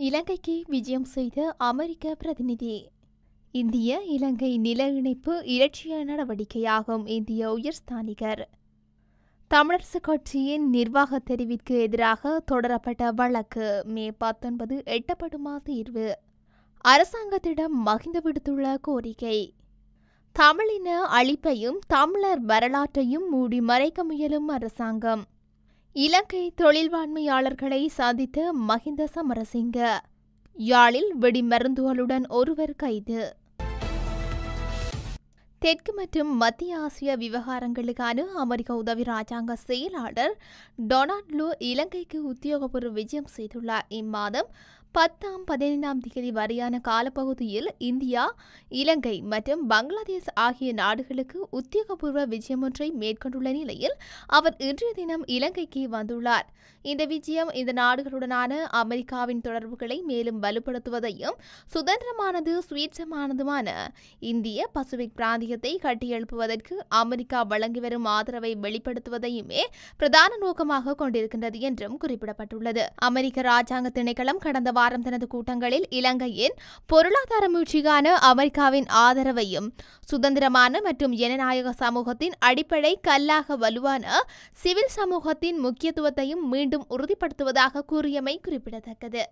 இலங்கைக்கு விஜயம் செய்த அமெரிக்க பிரதிநிதி. இந்திய இலங்கை நில இணைப்பு இலட்சிய நடவடிக்கையாகும். இந்திய உயர்ஸ்தானிகர். தமிழரசுக் கட்சியின் நிர்வாக தெரிவிற்கு எதிராக தொடரப்பட்ட வழக்கு மே 19 எட்டப்படுமா தீர்வு. அரசாங்கத்திடம் மகிந்த விடுத்துள்ள கோரிக்கை. தமிழின அழிப்பையும் தமிழர் வரலாற்றையும் மூடி மறைக்க முயலும் அரசாங்கம். இலங்கை தொழில்வாண்மையாளர்களை சந்தித்த மஹிந்த சமரசிங்க. யாழில் வெடிமருந்துகளுடன் ஒருவர் கைது. தெற்கு மற்றும் மத்திய ஆசிய விவகாரங்களுக்கான அமெரிக்க உதவி ராஜாங்க செயலாளர் டொனால்ட் லூ இலங்கைக்கு உத்தியோகபூர்வ விஜயம் செய்துள்ளார். இம்மாதம் 10-15 தேதி வரையான காலப்பகுதியில் இந்தியா, இலங்கை மற்றும் பங்களாதேஷ் ஆகிய நாடுகளுக்கு உத்தியோகபூர்வ விஜயம் ஒன்றை மேற்கொண்டுள்ள நிலையில் அவர் இன்றைய தினம் இலங்கைக்கு வந்துள்ளார். இந்த விஜயம் இந்த நாடுகளுடனான அமெரிக்காவின் தொடர்புகளை மேலும் வலுப்படுத்துவதையும் சுதந்திரமானது சுயேட்சமானதுமான இந்திய பசிபிக் பிராந்தியத்தை கட்டியெழுப்புவதற்கு அமெரிக்கா வழங்கி வரும் ஆதரவை வெளிப்படுத்துவதையுமே பிரதான நோக்கமாக கொண்டிருக்கின்றது என்றும் குறிப்பிடப்பட்டுள்ளது. அமெரிக்க ராஜாங்க திணைக்களம் கடந்த வாரம் தனது கூட்டங்களில் இலங்கையின் பொருளாதார மீழ்ச்சிக்கான அமெரிக்காவின் ஆதரவையும் சுதந்திரமான மற்றும் ஜனநாயக சமூகத்தின் அடிப்படை கல்லாக வலுவான சிவில் சமூகத்தின் முக்கியத்துவத்தையும் மீண்டும் உறுதிப்படுத்துவதாக கூறியமை குறிப்பிடத்தக்கது.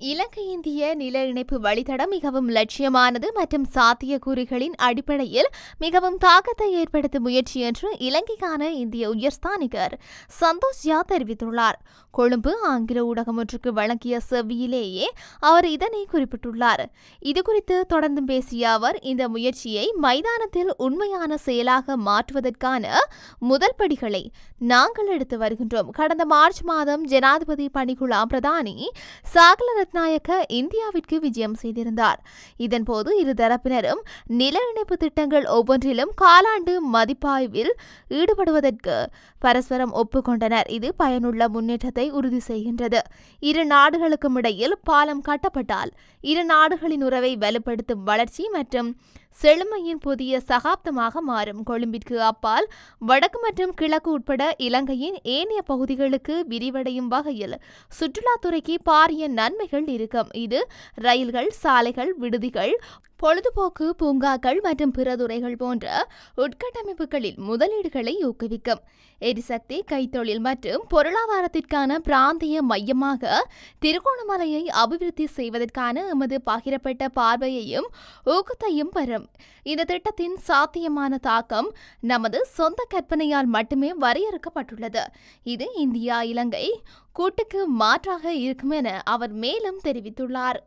இலங்கை இந்திய நில இணைப்பு வழித்தடம் மிகவும் லட்சியமானது மற்றும் சாத்தியக்கூறுகளின் அடிப்படையில் மிகவும் தாக்கத்தை ஏற்படுத்தும் முயற்சி என்று இலங்கைக்கான இந்திய உயர்ஸ்தானிகர் சந்தோஷ் ஜா தெரிவித்துள்ளார். கொழும்பு ஆங்கில ஊடகம் ஒன்றுக்கு வழங்கிய செவ்வியிலேயே அவர் இதனை குறிப்பிட்டுள்ளார். இதுகுறித்து தொடர்ந்து பேசிய அவர், இந்த முயற்சியை மைதானத்தில் உண்மையான செயலாக மாற்றுவதற்கான முதல் படிகளை நாங்கள் எடுத்து வருகின்றோம். கடந்த மார்ச் மாதம் ஜனாதிபதி பணிக்குழு பிரதானி சாகல நாயக்க இந்தியாவிற்கு விஜயம் செய்திருந்தார். இதன்போது இருதரப்பினரும் நில இணைப்பு திட்டங்கள் ஒவ்வொன்றிலும் காலாண்டு மதிப்பாய்வில் ஈடுபடுவதற்கு பரஸ்பரம் ஒப்புக்கொண்டனர். இது பயனுள்ள முன்னேற்றத்தை உறுதி செய்கின்றது. இரு நாடுகளுக்கும் இடையில் பாலம் கட்டப்பட்டால் இரு நாடுகளின் உறவை வலுப்படுத்தும் வளர்ச்சி மற்றும் செழுமையின் புதிய சகாப்தமாக மாறும். கொழும்பிற்கு அப்பால் வடக்கு மற்றும் கிழக்கு உட்பட இலங்கையின் ஏனைய பகுதிகளுக்கு விரிவடையும் வகையில் சுற்றுலாத்துறைக்கு பாரிய நன்மைகள் இருக்கும். இது ரயில்கள், சாலைகள், விடுதிகள், பொழுதுபோக்கு பூங்காக்கள் மற்றும் பிற துறைகள் போன்ற உட்கட்டமைப்புகளில் முதலீடுகளை ஊக்குவிக்கும். எரிசக்தி, கைத்தொழில் மற்றும் பொருளாதாரத்திற்கான பிராந்திய மையமாக திருகோணமலையை அபிவிருத்தி செய்வதற்கான எமது பகிரப்பட்ட பார்வையையும் ஊக்கத்தையும் பெறும். இந்த திட்டத்தின் சாத்தியமான தாக்கம் நமது சொந்த கற்பனையால் மட்டுமே வரையறுக்கப்பட்டுள்ளது. இது இந்தியா இலங்கை கூட்டுக்கு மாற்றாக இருக்கும் என அவர் மேலும் தெரிவித்துள்ளார்.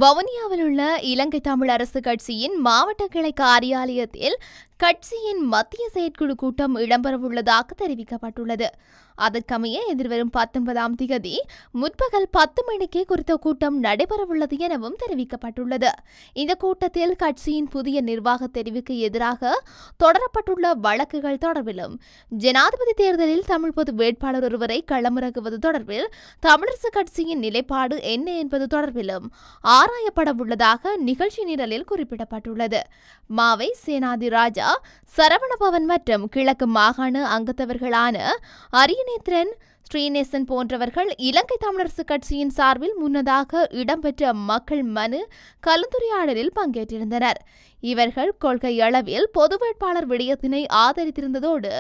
வவுனியாவில் உள்ள இலங்கை தமிழ் அரசு கட்சியின் மாவட்ட கிளை காரியாலயத்தில் கட்சியின் மத்திய செயற்குழு கூட்டம் இடம்பெறவுள்ளதாக தெரிவிக்கப்பட்டுள்ளது. அதற்கமைய எதிர்வரும் 19 தேதி முற்பகல் 10 மணிக்கு குறித்த கூட்டம் நடைபெறவுள்ளது எனவும் தெரிவிக்கப்பட்டுள்ளது. இந்த கூட்டத்தில் கட்சியின் புதிய நிர்வாக தெரிவுக்கு எதிராக தொடரப்பட்டுள்ள வழக்குகள் தொடர்பிலும், ஜனாதிபதி தேர்தலில் தமிழ் பொது வேட்பாளர் ஒருவரை களமிறக்குவது தொடர்பில் தமிழரசு கட்சியின் நிலைப்பாடு என்ன என்பது தொடர்பிலும் ஆராயப்படவுள்ளதாக நிகழ்ச்சி நிரலில் குறிப்பிடப்பட்டுள்ளது. மாவை சேனாதி ராஜா, சரவணபவன் மற்றும் கிழக்கு மாகாண அங்கத்தவர்களான அரியநேத்திரன், ஸ்ரீநேசன் போன்றவர்கள் இலங்கை தமிழரசு கட்சியின் சார்பில் முன்னதாக இடம்பெற்ற மக்கள் மனு கலந்துரையாடலில் பங்கேற்றிருந்தனர். இவர்கள் கொள்கை அளவில் பொது வேட்பாளர் விடயத்தினை ஆதரித்திருந்ததோடு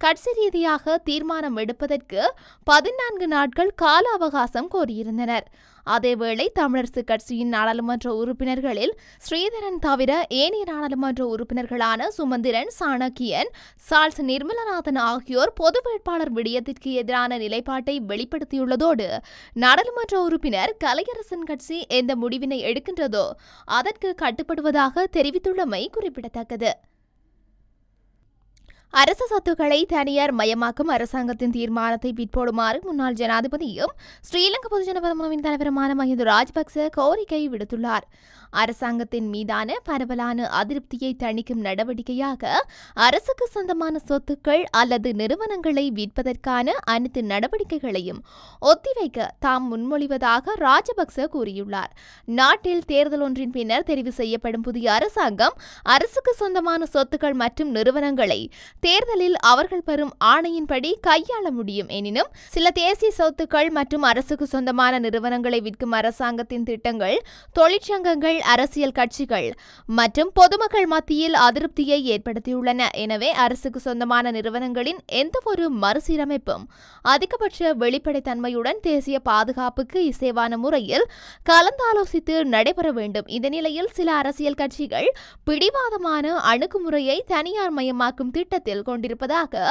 கட்சி ரீதியாக தீர்மானம் எடுப்பதற்கு 14 நாட்கள் கால அவகாசம் கோரியிருந்தனர். அதேவேளை தமிழரசு கட்சியின் நாடாளுமன்ற உறுப்பினர்களில் ஸ்ரீதரன் தவிர ஏனைய நாடாளுமன்ற உறுப்பினர்களான சுமந்திரன், சாணக்கியன், சார்ல்ஸ் நிர்மலநாதன் ஆகியோர் பொது வேட்பாளர் விடயத்திற்கு எதிரான நிலைப்பாட்டை வெளிப்படுத்தியுள்ளதோடு நாடாளுமன்ற உறுப்பினர் கலையரசன் கட்சி எந்த முடிவினை எடுக்கின்றதோ அதற்கு கட்டுப்படுவதாக தெரிவித்துள்ளமை குறிப்பிடத்தக்கது. அரசு சொத்துக்களை தனியார் மயமாக்கும் அரசாங்கத்தின் தீர்மானத்தை பிற்போடுமாறு முன்னாள் ஜனாதிபதியும் ஸ்ரீலங்கா பொதுஜன பெரமுனவின் தலைவருமான மஹிந்த ராஜபக்ச கோரிக்கை விடுத்துள்ளார். அரசாங்கத்தின் மீதான பரவலான அதிருப்தியை தணிக்கும் நடவடிக்கையாக அரசுக்கு சொந்தமான சொத்துக்கள் அல்லது நிறுவனங்களை விற்பதற்கான அனைத்து நடவடிக்கைகளையும் ஒத்திவைக்க தாம் முன்மொழிவதாக ராஜபக்ச கூறியுள்ளார். நாட்டில் தேர்தல் ஒன்றின் பின்னர் தெரிவு செய்யப்படும் புதிய அரசாங்கம் அரசுக்கு சொந்தமான சொத்துக்கள் மற்றும் நிறுவனங்களை தேர்தலில் அவர்கள் பெறும் ஆணையின்படி கையாள முடியும். எனினும் சில தேசிய சொத்துக்கள் மற்றும் அரசுக்கு சொந்தமான நிறுவனங்களை விற்கும் அரசாங்கத்தின் திட்டங்கள் தொழிற்சங்கங்கள், அரசியல் கட்சிகள் மற்றும் பொதுமக்கள் மத்தியில் அதிருப்தியை ஏற்படுத்தியுள்ளன. எனவே அரசுக்கு சொந்தமான நிறுவனங்களின் எந்தவொரு மறுசீரமைப்பும் அதிகபட்ச வெளிப்படைத்தன்மையுடன் தேசிய பாதுகாப்புக்கு இசைவான முறையில் கலந்தாலோசித்து நடைபெற வேண்டும். இந்த நிலையில் சில அரசியல் கட்சிகள் பிடிவாதமான அணுகுமுறையை தனியார் மயமாக்கும் திட்டத்தில் கொண்டிருப்பதாக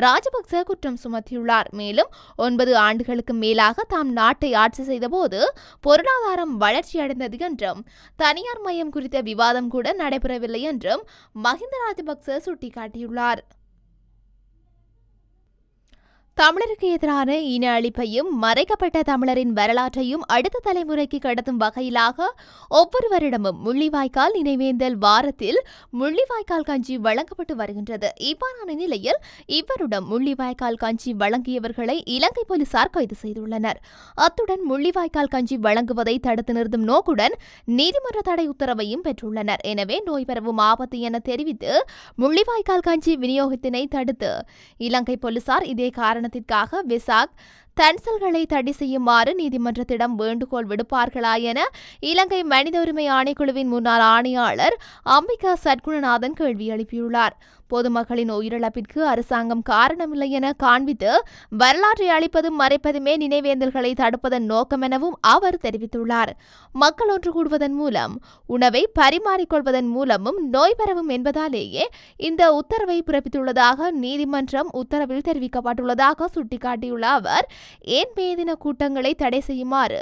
ராஜபக்ச குற்றம் சுமத்தியுள்ளார். மேலும் 9 ஆண்டுகளுக்கு மேலாக தாம் நாட்டை ஆட்சி செய்தபோது பொருளாதாரம் வளர்ச்சியடைந்தது என்றும் தனியார் மயம் குறித்த விவாதம் கூட நடைபெறவில்லை என்றும் மஹிந்த ராஜபக்ச சுட்டிக்காட்டியுள்ளார். தமிழருக்கு எதிரான இன அழிப்பையும் மறைக்கப்பட்ட தமிழரின் வரலாற்றையும் அடுத்த தலைமுறைக்கு கடத்தும் வகையிலாக ஒவ்வொரு வருடமும் முள்ளிவாய்க்கால் நினைவேந்தல் வாரத்தில் முள்ளிவாய்க்கால் கஞ்சி வழங்கப்பட்டு வருகின்றது. இவ்வாறான நிலையில் இவ்வருடம் முள்ளிவாய்க்கால் கஞ்சி வழங்கியவர்களை இலங்கை போலீசார் கைது செய்துள்ளனர். அத்துடன் முள்ளிவாய்க்கால் கஞ்சி வழங்குவதை தடுத்து நிறுத்தும் நோக்குடன் நீதிமன்ற தடை உத்தரவையும் பெற்றுள்ளனர். எனவே நோய் பரவும் ஆபத்து என தெரிவித்து முள்ளிவாய்க்கால் கஞ்சி விநியோகத்தினை தடுத்து இலங்கை போலீசார் இதே காரணத்திற்காக வெசாக் தன்சல்களை தடை செய்யுமாறு நீதிமன்றத்திடம் வேண்டுகோள் விடுப்பார்களா என இலங்கை மனித உரிமை ஆணைக்குழுவின் முன்னாள் ஆணையாளர் அம்பிகா சத்குணநாதன் கேள்வி எழுப்பியுள்ளார். பொதுமக்களின் உயிரிழப்பிற்கு அரசாங்கம் காரணமில்லை என காண்பித்து வரலாற்றை அழிப்பதும் மறைப்பதுமே நினைவேந்தல்களை தடுப்பதன் நோக்கம் எனவும் அவர் தெரிவித்துள்ளார். மக்கள் ஒன்று கூடுவதன் மூலம் உணவை பரிமாறிக்கொள்வதன் மூலமும் நோய் பரவும் என்பதாலேயே இந்த உத்தரவை பிறப்பித்துள்ளதாக நீதிமன்றம் உத்தரவில் தெரிவிக்கப்பட்டுள்ளதாக சுட்டிக்காட்டியுள்ள அவர் ஏன் மேதின கூட்டங்களை தடை செய்யுமாறு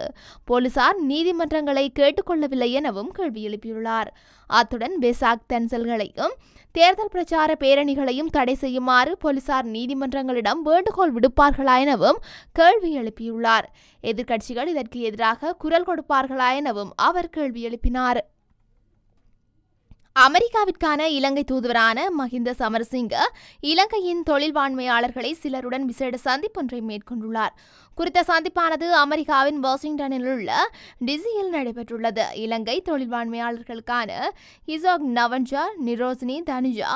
போலீசார் நீதிமன்றங்களை கேட்டுக்கொள்ளவில்லை எனவும் கேள்வி எழுப்பியுள்ளார். அத்துடன் வெசாக் தன்சல்களையும் தேர்தல் பிரச்சார பேரணிகளையும் தடை செய்யுமாறு போலீசார் நீதிமன்றங்களிடம் வேண்டுகோள் விடுப்பார்களா எனவும் கேள்வி எழுப்பியுள்ளார். எதிர்க்கட்சிகள் இதற்கு எதிராக குரல் கொடுப்பார்களா எனவும் அவர் கேள்வி எழுப்பினார். அமெரிக்காவிற்கான இலங்கை தூதுவரான மஹிந்த சமரசிங்க இலங்கையின் தொழில்வாண்மையாளர்களை சிலருடன் விசேட சந்திப்பொன்றை மேற்கொண்டுள்ளார். குறித்த சந்திப்பானது அமெரிக்காவின் வாஷிங்டனில் உள்ள டிசியில் நடைபெற்றுள்ளது. இலங்கை தொழில்வாண்மையாளர்களுக்கான ஹிசாக் நவன்ஜா, நிரோசினி தனுஜா,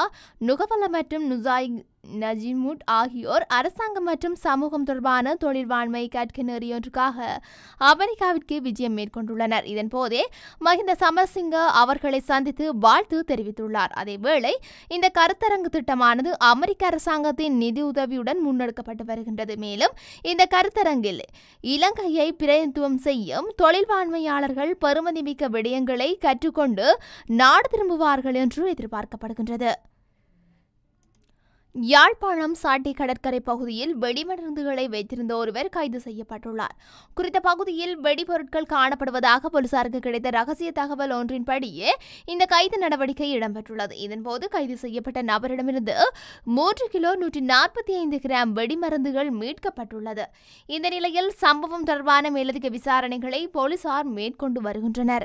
நுகவல மற்றும் நுசாய் நஜிமுட் ஆகியோர் அரசாங்கம் மற்றும் சமூகம் தொடர்பான தொழில்வாண்மை கற்க நெறியொன்றுக்காக அமெரிக்காவிற்கு விஜயம் மேற்கொண்டுள்ளனர். இதன்போதே மஹிந்த சமரசிங்க அவர்களை சந்தித்து வாழ்த்து தெரிவித்துள்ளார். அதேவேளை இந்த கருத்தரங்கு திட்டமானது அமெரிக்க அரசாங்கத்தின் நிதி உதவியுடன் முன்னெடுக்கப்பட்டு வருகின்றது. மேலும் இந்த கருத்தரங்கில் இலங்கையை பிரதிநிதித்துவம் செய்யும் தொழில்வாண்மையாளர்கள் பெறுமதிமிக்க விடயங்களை கற்றுக்கொண்டு நாடு திரும்புவார்கள் என்று எதிர்பார்க்கப்படுகின்றது. யாழ்ப்பாணம் சாட்டை கடற்கரை பகுதியில் வெடிமருந்துகளை வைத்திருந்த ஒருவர் கைது செய்யப்பட்டுள்ளார். குறித்த பகுதியில் வெடிபொருட்கள் காணப்படுவதாக போலீசாருக்கு கிடைத்த ரகசிய தகவல் ஒன்றின்படியே இந்த கைது நடவடிக்கை இடம்பெற்றுள்ளது. இதன்போது கைது செய்யப்பட்ட நபரிடமிருந்து 3 கிலோ 145 கிராம் வெடிமருந்துகள் மீட்கப்பட்டுள்ளது. இந்த நிலையில் சம்பவம் தொடர்பான மேலதிக விசாரணைகளை போலீசார் மேற்கொண்டு வருகின்றனர்.